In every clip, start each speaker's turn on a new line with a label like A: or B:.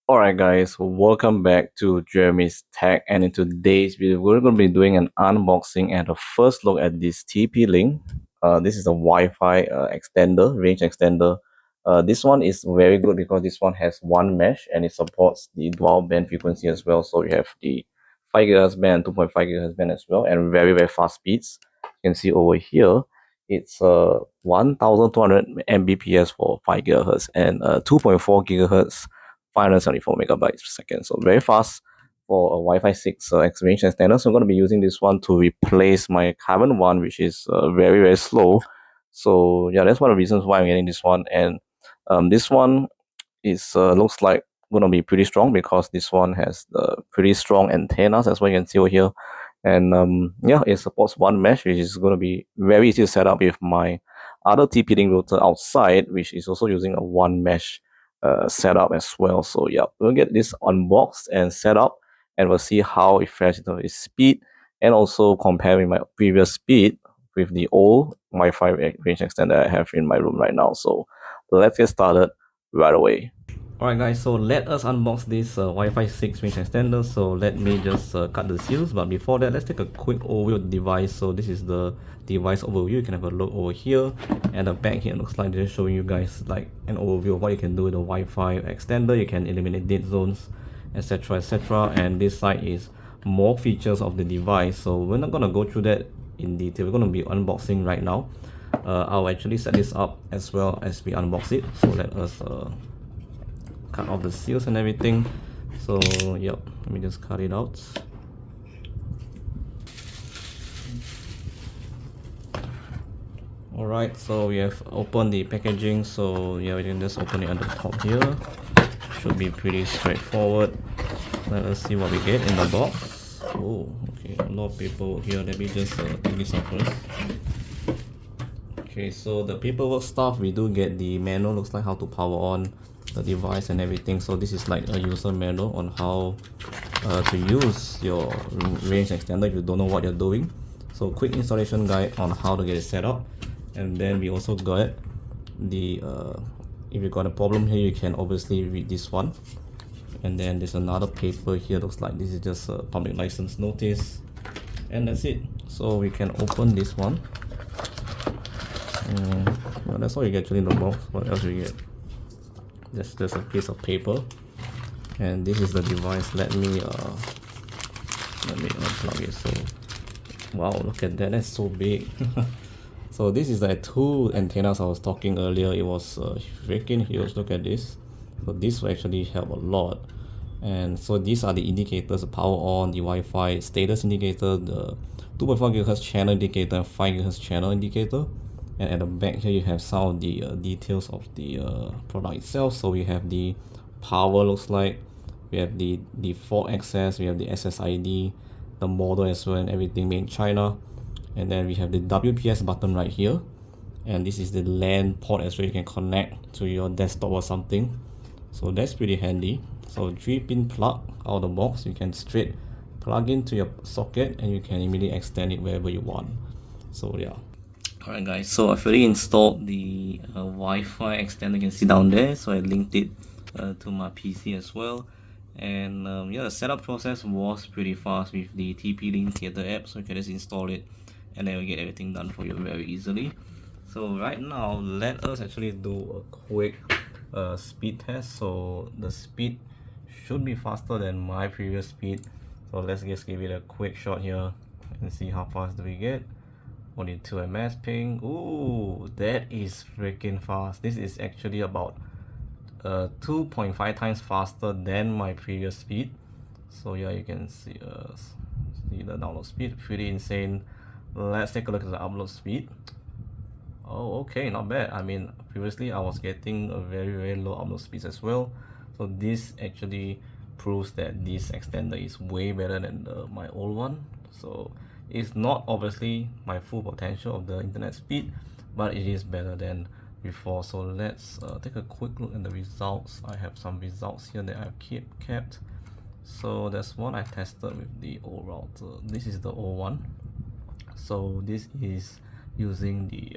A: Alright guys, welcome back to Jeremy's Tech, and in today's video we're going to be doing an unboxing and a first look at this TP-Link. This is a Wi-Fi extender, range extender. This one is very good because this one has one mesh and it supports the dual band frequency as well. So you have the 5 GHz band, 2.5 GHz band as well, and very fast speeds. You can see over here, it's 1200 Mbps for 5 GHz and 2.4 GHz 574 megabytes per second. So very fast for a Wi-Fi 6 range extender. So I'm going to be using this one to replace my current one, which is very slow. So yeah, that's one of the reasons why I'm getting this one. And this one is looks like going to be pretty strong because this one has pretty strong antennas, as what you can see over here. And yeah, it supports one mesh, which is going to be very easy to set up with my other TP-Link router outside, which is also using a one mesh setup as well. So yeah, we'll get this unboxed and set up, and we'll see how it fares in terms of its speed, and also comparing my previous speed with the old Wi-Fi range extender I have in my room right now. So let's get started right away. Alright guys, so let us unbox this Wi-Fi 6 range extender. So let me just cut the seals, but before that, let's take a quick overview of the device. So this is the device overview. You can have a look over here, and the back here looks like they're showing you guys like an overview of what you can do with the Wi-Fi extender. You can eliminate dead zones, etc. And this side is more features of the device. So we're not gonna go through that in detail. We're gonna be unboxing right now. I'll actually set this up as well as we unbox it. So let us cut off the seals and everything. So yep, let me just cut it out. Alright, so we have opened the packaging. So yeah, we can just open it at the top here. Should be pretty straightforward. Let us see what we get in the box. Oh, okay, a lot of paperwork here. Let me just take this out first. Okay, so the paperwork stuff, we do get the manual, looks like how to power on the device and everything. So this is like a user manual on how to use your range extender if you don't know what you're doing. So quick installation guide on how to get it set up. And then we also got the if you got a problem here, you can obviously read this one. And then there's another paper here, looks like this is just a public license notice, and that's it. So we can open this one. Well, that's all you get actually in the box. What else you get? Just a piece of paper, and this is the device. Let me unplug it. So wow, look at that, that's so big. So this is the two antennas I was talking earlier. It was freaking huge. Look at this. So this will actually help a lot. And so these are the indicators: the power on, the Wi-Fi status indicator, the 2.4 GHz channel indicator, and 5 GHz channel indicator. And at the back here you have some of the details of the product itself. So we have the power, looks like we have the default access, we have the SSID, the model as well, and everything made in China. And then we have the WPS button right here, and this is the LAN port as well. You can connect to your desktop or something, so that's pretty handy. So 3-pin plug out of the box, you can straight plug into your socket and you can immediately extend it wherever you want. So yeah. Alright guys, so I've already installed the Wi-Fi extender. You can see down there. So I linked it to my PC as well. And yeah, the setup process was pretty fast with the TP-Link Theater app. So you can just install it and then we get everything done for you very easily. So right now, let us actually do a quick speed test. So the speed should be faster than my previous speed. So let's just give it a quick shot here and see how fast do we get. 42 ms ping. Ooh, that is freaking fast. This is actually about 2.5 times faster than my previous speed. So yeah, you can see the download speed, pretty insane. Let's take a look at the upload speed. Oh, okay, not bad. I mean, previously I was getting a very low upload speeds as well. So this actually proves that this extender is way better than my old one. So it's not obviously my full potential of the internet speed, but it is better than before. So let's take a quick look at the results. I have some results here that I've kept. So that's what I tested with the old router. This is the old one. So this is using the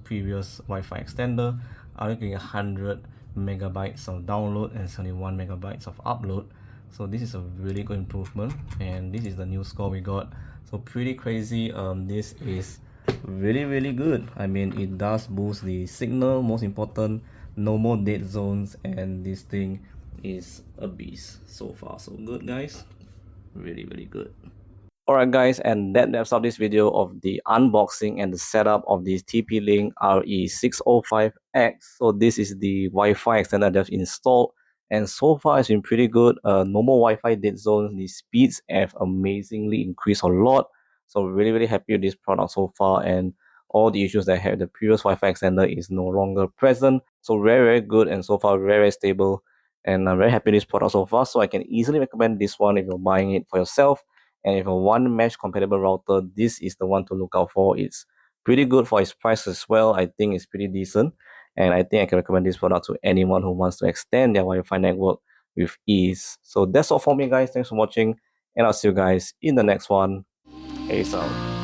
A: previous Wi-Fi extender. I'm getting 100 megabytes of download and 71 megabytes of upload. So this is a really good improvement, and this is the new score we got. So pretty crazy. This is really good. I mean, it does boost the signal, most important, no more dead zones, and this thing is a beast. So far so good, guys. Really good. Alright guys, and that wraps up this video of the unboxing and the setup of this TP-Link RE605X. So this is the Wi-Fi extender I've installed, and so far it's been pretty good. No more Wi-Fi dead zones. The speeds have amazingly increased a lot. So really happy with this product so far, and all the issues that I had with the previous Wi-Fi extender is no longer present. So very good, and so far very stable. And I'm very happy with this product so far. So I can easily recommend this one if you're buying it for yourself. And if a one mesh compatible router, this is the one to look out for. It's pretty good for its price as well. I think it's pretty decent, and I think I can recommend this product to anyone who wants to extend their Wi-Fi network with ease. So that's all for me, guys. Thanks for watching, and I'll see you guys in the next one. Peace out.